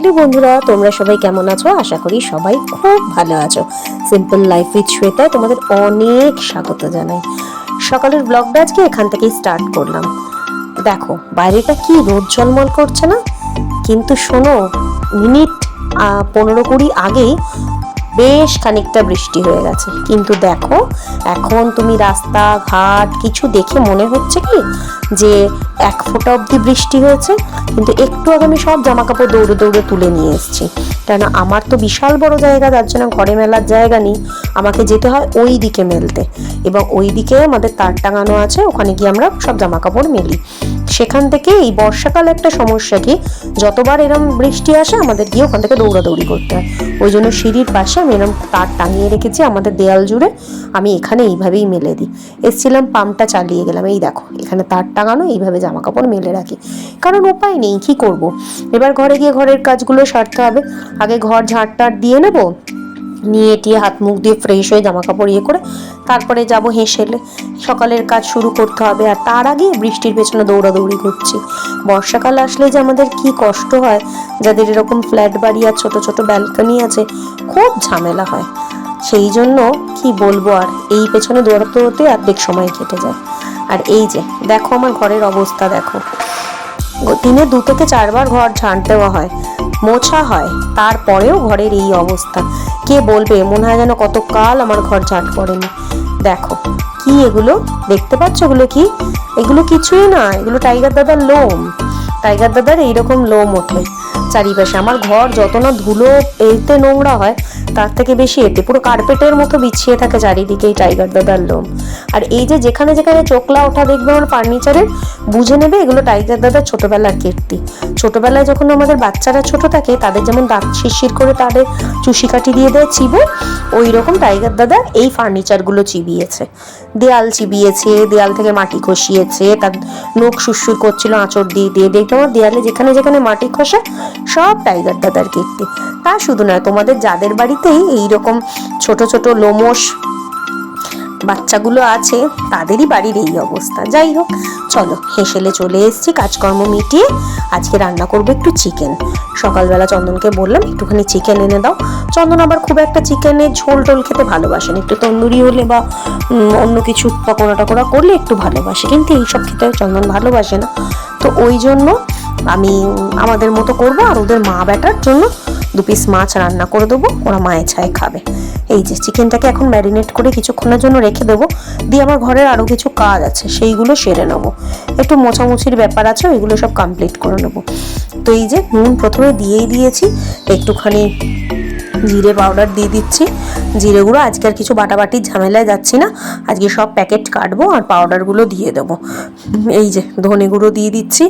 Hello বন্ধুরা, তোমরা সবাই কেমন আছো? আশা করি সবাই খুব ভালো আছো। সিম্পল লাইফ উইথ শ্বেতা তোমাদের অনেক স্বাগত জানাই। সকালের ব্লগটা আজকে এখান থেকেই স্টার্ট করলাম। দেখো বাইরেটা কি রোদ ঝলমল করছে না, কিন্তু শোনো, মিনিট 15-20 আগেই বেশ খানিকটা বৃষ্টি হয়ে গেছে। কিন্তু দেখো এখন তুমি রাস্তাঘাট কিছু দেখে মনে হচ্ছে কি যে 1 ফোঁটা অবধি বৃষ্টি হয়েছে, কিন্তু একটু আগে আমি সব জামা কাপড় দৌড়ে দৌড়ে তুলে নিয়ে এসেছি। কেন, আমার তো বিশাল বড় জায়গা, যার জন্য ঘরে মেলার জায়গা নেই, আমাকে যেতে হয় ওই দিকে মেলতে, এবং ওই দিকে আমাদের তার টাঙানো আছে, ওখানে গিয়ে আমরা সব জামা কাপড় মেলি। সেখান থেকে এই বর্ষাকালে একটা সমস্যা কি, যতবার এরম বৃষ্টি আসে আমাদের গিয়ে ওখান থেকে দৌড়াদৌড়ি করতে হয়। ওই জন্য সিঁড়ির পাশে আমি এরম তার টাঙিয়ে রেখেছি আমাদের দেয়াল জুড়ে, আমি এখানে এইভাবেই মেলে দিই। এসছিলাম, পাম্পটা চালিয়ে গেলাম, এই দেখো এখানে তার টাঙানো, এইভাবে জামা কাপড় মেলে রাখি, কারণ উপায় নেই, কি করব। এবার ঘরে গিয়ে ঘরের কাজগুলো সারতে হবে। আগে ঘর ঝাড় টাড় দিয়ে নেবো, নিয়ে টিয়ে হাত মুখ দিয়ে ফ্রেশ হয়ে জামা কাপড় করে তারপরে যাব হেসেলে, সকালের কাজ শুরু করতে হবে। আর তার আগে বৃষ্টির পেছনে দৌড়াদৌড়ি করছি। বর্ষাকাল আসলে যে আমাদের কি কষ্ট হয়, যাদের এরকম ফ্ল্যাট বাড়ি আর ছোট ছোট ব্যালকনি আছে, খুব ঝামেলা হয়। সেই জন্য কি বলবো, আর এই পেছনে দৌড়াতে হতে অর্ধেক সময় কেটে যায়। আর এই যে দেখো আমার ঘরের অবস্থা, দেখো দিনে 2 থেকে 4 বার ঘর ঝাঁট দেওয়া হয়, মোছা হয়, তারপরেও ঘরের এই অবস্থা। কে বলবে, মনে হয় যেন কত কাল আমার ঘর ঝাঁট পড়েনি। দেখো কি এগুলো দেখতে পাচ্ছ, এগুলো কি? এগুলো কিছুই না, এগুলো টাইগার দাদার লোম। টাইগার দাদার এইরকম লোম ওঠে চারিপাশে। আমার ঘর যত না ধুলো এতে নোংরা হয়, তার থেকে বেশি এতে পুরো কার্পেটের মতো বিছিয়ে থাকে চারিদিকে এই টাইগার দাদার লোম। আর এই যে যেখানে যেখানে চোখলা ওঠা দেখবে আমার ফার্নিচারের, বুঝে নেবে এগুলো টাইগার দাদার ছোটবেলার কীর্তি। ছোটবেলায় যখন আমাদের বাচ্চারা ছোট থাকে, তাদের যেমন দাঁত শিরশির করে তাদের চুষি কাঠি দিয়ে দেয় চিবু, ওই রকম টাইগার দাদা এই ফার্নিচারগুলো চিবিয়েছে, দেয়াল চিবিয়েছে, দেয়াল থেকে মাটি খসিয়েছে, তার নখ সুরসুর করছিল আঁচড় দিয়ে দিয়ে। দেখবে আমার দেয়ালে যেখানে যেখানে মাটি খসে, সব টাইগার দাদার কীর্তি। তা শুধু নয়, তোমাদের যাদের বাড়িতেই এইরকম ছোট ছোট লোমশ বাচ্চাগুলো আছে, তাদেরই বাড়ির এই অবস্থা। যাই হোক, চলো হেসেলে চলে এসেছি কাজকর্ম মিটিয়ে। আজকে রান্না করবো একটু চিকেন। সকালবেলা চন্দনকে বললাম একটুখানি চিকেন এনে দাও। চন্দন আবার খুব একটা চিকেনের ঝোল টোল খেতে ভালোবাসেন, একটু তন্দুরি হলে বা অন্য কিছু পকোড়া টকোড়া করলে একটু ভালোবাসে, কিন্তু এইসব খেতে চন্দন ভালোবাসে না। তো ওই জন্য আমি আমাদের মতো করবো, আর ওদের মা বেটার জন্য 2 পিস মাছ রান্না করে দেবো, ওরা মায়ে ছায়ে খাবে। এই যে চিকেনটাকে এখন ম্যারিনেট করে কিছুক্ষণের জন্য রেখে দেবো, দিয়ে আমার ঘরের আরও কিছু কাজ আছে সেইগুলো সেরে নেবো। একটু মোছামুছির ব্যাপার আছে, ওইগুলো সব কমপ্লিট করে নেবো। তো এই যে নুন প্রথমে দিয়েই দিয়েছি, একটুখানি জিরে পাউডার দিয়ে দিচ্ছি। জিরে গুঁড়ো আজকে আর কিছু বাটাবাটির ঝামেলায় যাচ্ছি না, আজকে সব প্যাকেট কাটবো আর পাউডারগুলো দিয়ে দেবো। এই যে ধনে গুঁড়ো দিয়ে দিচ্ছি,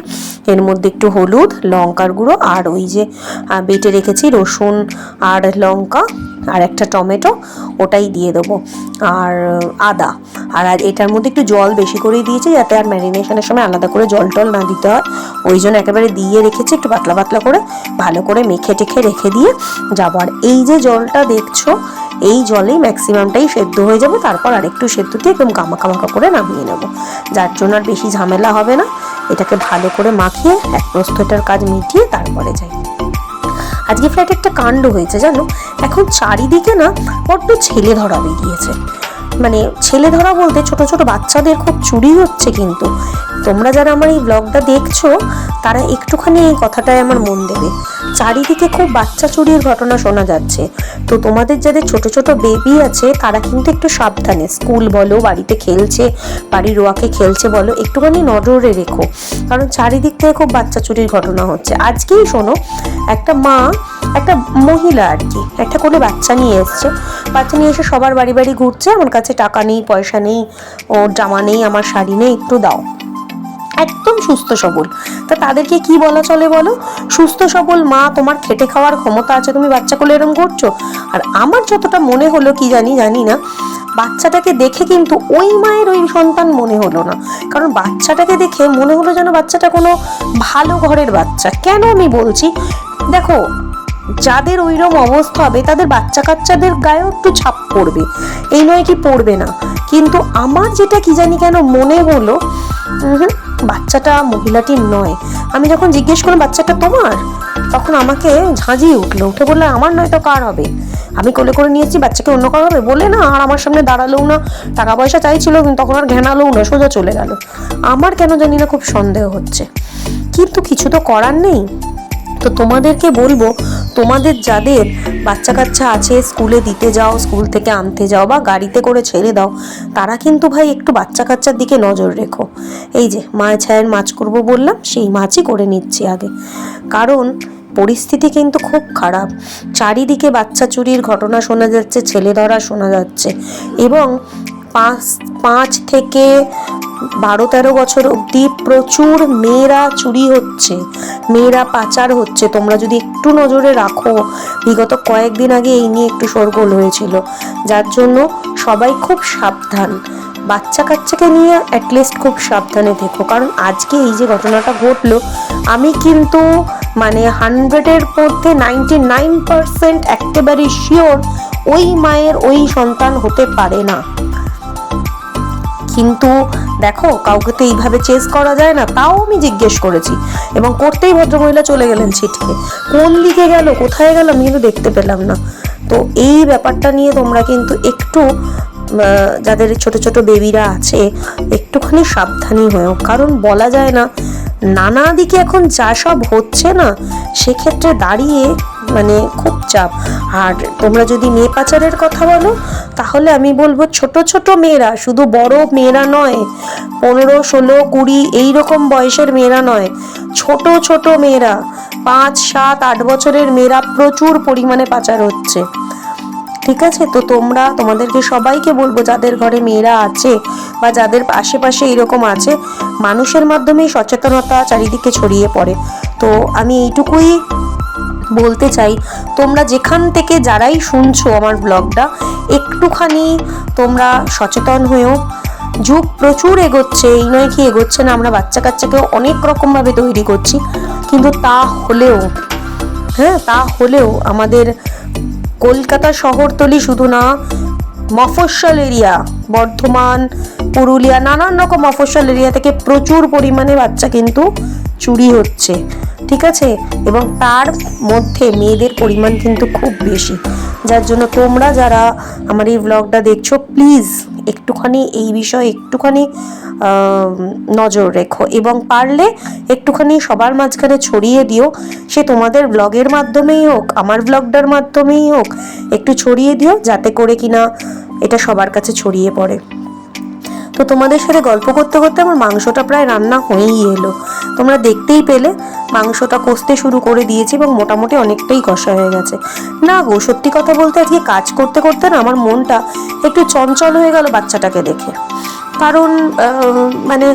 এর মধ্যে একটু হলুদ, লঙ্কার গুঁড়ো, আর ওই যে বেটে রেখেছি রসুন আর লঙ্কা আর একটা টমেটো, ওটাই দিয়ে দেবো, আর আদা। আর এটার মধ্যে একটু জল বেশি করেই দিয়েছি, যাতে আর ম্যারিনেশনের সময় আলাদা করে জল টল না দিতে হয়, ওই জন্য একেবারে দিয়ে রেখেছি একটু পাতলা পাতলা করে, ভালো করে মেখে টেখে রেখে দিয়ে যাবো। আর এই যে জলটা দেখছো, এই জলেই ম্যাক্সিমামটাই সেদ্ধ হয়ে যাবে, তারপর আরেকটু সেদ্ধ দিয়ে একদম গামাকা মাখা করে নামিয়ে নেবো, যার জন্য আর বেশি ঝামেলা হবে না। এটাকে ভালো করে মাখিয়ে এক প্রস্তুতার কাজ মিটিয়ে তারপরে যাই। আজকে ফ্ল্যাটে একটা কাণ্ড হয়েছে জানো, এখন চারিদিকে না বড্ড ছেলে ধরা বেরিয়েছে। মানে ছেলে ধরা বলতে ছোট ছোট বাচ্চাদের খুব চুরি হচ্ছে। কিন্তু তোমরা যারা আমার এই ব্লগটা দেখছো, তারা একটুখানি এই কথাটায় আমার মন দেবে। চারিদিকে খুব বাচ্চা চুরির ঘটনা শোনা যাচ্ছে। তো তোমাদের যাদের ছোট ছোট বেবি আছে, তারা কিন্তু একটু সাবধানে, স্কুল বলো, বাড়িতে খেলছে, বাড়ির ওয়াকে খেলছে বলো, একটুখানি নজরে রেখো, কারণ চারিদিক থেকে খুব বাচ্চা চুরির ঘটনা হচ্ছে। আজকেই শোনো, একটা মা, একটা মহিলা আর কি, একটা কোলে বাচ্চা নিয়ে এসছে। বাচ্চা নিয়ে এসে সবার বাড়ি বাড়ি ঘুরছে, আমার কাছে টাকা নেই, পয়সা নেই, ওর জামা নেই, আমার শাড়ি নেই, একটু দাও। একদম সুস্থ সবল। তা তাদেরকে কি বলা চলে বলো? সুস্থ সবল মা, তোমার খেটে খাওয়ার ক্ষমতা আছে, তুমি বাচ্চা কোলে এরকম করছো। আর আমার যতটা মনে হলো, কি জানি না, বাচ্চাটাকে দেখে কিন্তু ওই মায়ের ওই সন্তান মনে হলো না, কারণ বাচ্চাটাকে দেখে মনে হলো যেন বাচ্চাটা কোনো ভালো ঘরের বাচ্চা। কেন আমি বলছি, দেখো যাদের ওইরকম অবস্থা হবে, তাদের বাচ্চা কাচ্চাদের গায়েও একটু ছাপ পড়বে, এই নয় কি পড়বে না। কিন্তু আমার যেটা কি জানি কেন মনে হলো, বাচ্চাটা মহিলাটির নয়। আমি যখন জিজ্ঞেস করলাম বাচ্চাটা তোমার, তখন আমাকে ঝাঁঝিয়ে উঠলো, উঠে বললে আমার নয় তো কার হবে, আমি কোলে করে নিয়েছি, বাচ্চাকে অন্য কারো হবে বলে না, আর আমার সামনে দাঁড়ালেও না, টাকা পয়সা চাইছিল কিন্তু তখন আর ঘেনালেও না, সোজা চলে গেল। আমার কেন জানি না খুব সন্দেহ হচ্ছে, কিন্তু কিছু তো করার নেই। তো তোমাদেরকে বলবো, তোমাদের যাদের বাচ্চা কাচ্চা আছে, স্কুলে দিতে যাও, স্কুল থেকে আনতে যাও বা গাড়িতে করে ছেড়ে দাও, তারা কিন্তু ভাই একটু বাচ্চা কাচ্চার দিকে নজর রেখো। এই যে মায়ের ছায়ের মাছ করবো বললাম, সেই মাছই করে নিচ্ছি আগে, কারণ পরিস্থিতি কিন্তু খুব খারাপ। চারিদিকে বাচ্চা চুরির ঘটনা শোনা যাচ্ছে, ছেলে ধরা শোনা যাচ্ছে, এবং 5 থেকে 12-13 বছর অবধি প্রচুর মেয়েরা চুরি হচ্ছে, মেয়েরা পাচার হচ্ছে। তোমরা যদি একটু নজরে রাখো, বিগত কয়েকদিন আগে এই নিয়ে একটু শোরগোল হয়েছিল, যার জন্য সবাই খুব সাবধান। বাচ্চা কাচ্চাকে নিয়ে অ্যাটলিস্ট খুব সাবধানে থেকো, কারণ আজকে এই যে ঘটনাটা ঘটলো, আমি কিন্তু মানে 100-এর মধ্যে 99% একেবারে শিওর ওই মায়ের ওই সন্তান হতে পারে না। কিন্তু দেখো, কাউকে তো এইভাবে চেস করা যায় না, তাও আমি জিজ্ঞেস করেছি, এবং করতেই ভদ্রমহিলা চলে গেলেন ছিটকে। কোন দিকে গেল, কোথায় গেল, আমি কিন্তু দেখতে পেলাম না। তো এই ব্যাপারটা নিয়ে তোমরা কিন্তু একটু, যাদের ছোট ছোট বেবিরা আছে, একটুখানি সাবধানী হয়েও, কারণ বলা যায় না, নানা দিকে এখন যা সব হচ্ছে না, সেক্ষেত্রে দাঁড়িয়ে মানে খুব চাপ। আর তোমরা যদি মেয়ে পাচারের কথা বলো, তাহলে আমি বলবো ছোট ছোট মেয়েরা, শুধু বড় মেয়েরা নয়, 15, 16, 20 এইরকম বয়সের মেয়েরা নয়, ছোট ছোট মেয়েরা, 5, 7, 8 বছরের মেয়েরা প্রচুর পরিমাণে পাচার হচ্ছে। ঠিক আছে? তো তোমাদেরকে সবাইকে বলবো, যাদের ঘরে মেয়েরা আছে বা যাদের আশেপাশে এরকম আছে, মানুষের মাধ্যমেই সচেতনতা চারিদিকে ছড়িয়ে পড়ে। তো আমি এইটুকুই বলতে চাই, তোমরা যেখান থেকে যারাই শুনছো আমার ব্লগটা, একটুখানি তোমরা সচেতন হয়েও। যুগ প্রচুর এগোচ্ছে, এই নয় কি এগোচ্ছে না, আমরা বাচ্চা কাচ্চাকেও অনেক রকমভাবে তৈরি করছি, কিন্তু তা হলেও আমাদের কলকাতা শহরতলি শুধু না, মফস্বল এরিয়া, বর্ধমান, পুরুলিয়া, নানান রকম মফস্বল এরিয়া থেকে প্রচুর পরিমাণে বাচ্চা কিন্তু চুরি হচ্ছে। ঠিক আছে? এবং তার মধ্যে মেয়েদের পরিমাণ কিন্তু খুব বেশি, যার জন্য তোমরা যারা আমার এই ব্লগটা দেখছো, প্লিজ একটুখানি এই বিষয়ে একটুখানি নজর রেখো, এবং পারলে একটুখানি সবার মাঝখানে ছড়িয়ে দিও। সে তোমাদের ব্লগের মাধ্যমেই হোক, আমার ব্লগটার মাধ্যমেই হোক, একটু ছড়িয়ে দিও, যাতে করে কিনা এটা সবার কাছে ছড়িয়ে পড়ে। তো তোমাদের সাথে গল্প করতে করতে আমার মাংসটা প্রায় রান্না হয়েই এলো, তোমরা দেখতেই পেলে। মাংসটা কষতে শুরু করে দিয়েছি এবং মোটামুটি অনেকটাই কষা হয়ে গেছে। না গো, সত্যি কথা বলতে আজকে কাজ করতে করতে না আমার মনটা একটু চঞ্চল হয়ে গেল বাচ্চাটাকে দেখে। কারণ মানে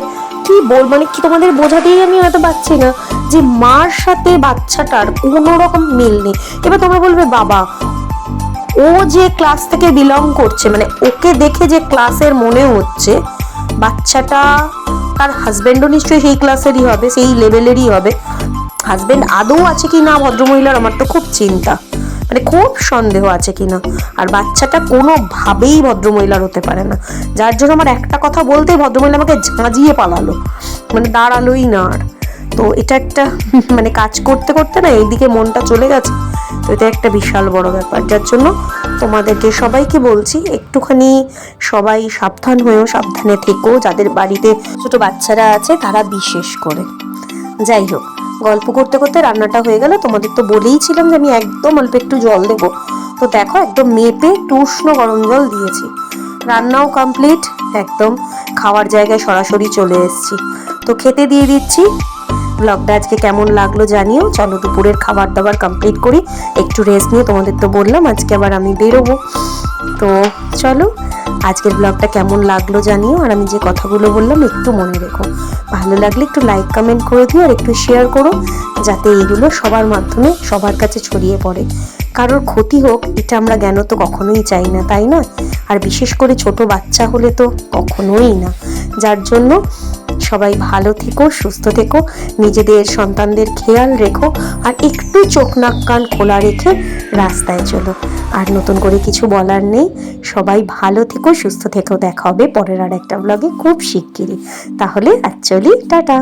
কি তোমাদের বোঝাতেই আমি হয়তো পারছি না যে মার সাথে বাচ্চাটার কোনো রকম মিল নেই। এবার তোমরা বলবে, বাবা ও যে ক্লাস থেকে বিলং করছে, মানে ওকে দেখে যে ক্লাসের মনে হচ্ছে, বাচ্চাটা তার হাজবেন্ডও নিশ্চয়ই সেই ক্লাসেরই হবে, সেই লেভেলেরই হবে। হাজবেন্ড আদৌ আছে কি না ভদ্রমহিলার, আমার তো খুব চিন্তা, মানে খুব সন্দেহ আছে কিনা। আর বাচ্চাটা কোনোভাবেই ভদ্রমহিলার হতে পারে না, যার জন্য আমার একটা কথা বলতেই ভদ্রমহিলা আমাকে ঝাঁঝিয়ে পালালো, মানে দাঁড়ালোই না আর। তো এটা একটা মানে কাজ করতে করতে না এইদিকে মনটা চলে গেছে। তো এটা একটা বিশাল বড় ব্যাপার, যার জন্য তোমাদেরকে সবাইকে বলছি, একটুখানি সবাই সাবধান হয়েও, সাবধানে থেকো, যাদের বাড়িতে ছোট বাচ্চারা আছে তারা বিশেষ করে। যাই হোক, গল্প করতে করতে রান্নাটা হয়ে গেল। তোমাদের তো বলেইছিলাম যে আমি একদম অল্প একটু জল দেবো, তো দেখো একদম মেপে উষ্ণ গরম জল দিয়েছি। রান্নাও কমপ্লিট, একদম খাওয়ার জায়গায় সরাসরি চলে এসেছি। তো খেতে দিয়ে দিচ্ছি। ব্লগটা আজকে কেমন লাগলো জানিও। চলো দুপুরের খাবার দাবার কমপ্লিট করি, একটু রেস্ট নিয়ে। তোমাদের তো বললাম আজকে আবার আমি বেরোবো, তো চলো আজকের ব্লগটা কেমন লাগলো জানিও। আর আমি যে কথাগুলো বললাম একটু মনে রেখো, ভালো লাগলে একটু লাইক কমেন্ট করে দিও, আর একটু শেয়ার করো, যাতে এইগুলো সবার মাধ্যমে সবার কাছে ছড়িয়ে পড়ে। কারোর ক্ষতি হোক এটা আমরা জ্ঞান তো কখনোই চাই না, তাই না? আর বিশেষ করে ছোট বাচ্চা হলে তো কখনোই না। যার জন্য সবাই ভালো থেকো, সুস্থ থেকো, নিজেদের সন্তানদের খেয়াল রেখো, আর একটু চোখ নাক কান খোলা রেখে রাস্তায় চলো। আর নতুন করে কিছু বলার নেই, সবাই ভালো থেকো, সুস্থ থেকো। দেখা হবে পরের আর একটা ব্লগে খুব শিগগিরই। তাহলে আজ চলি, টাটা।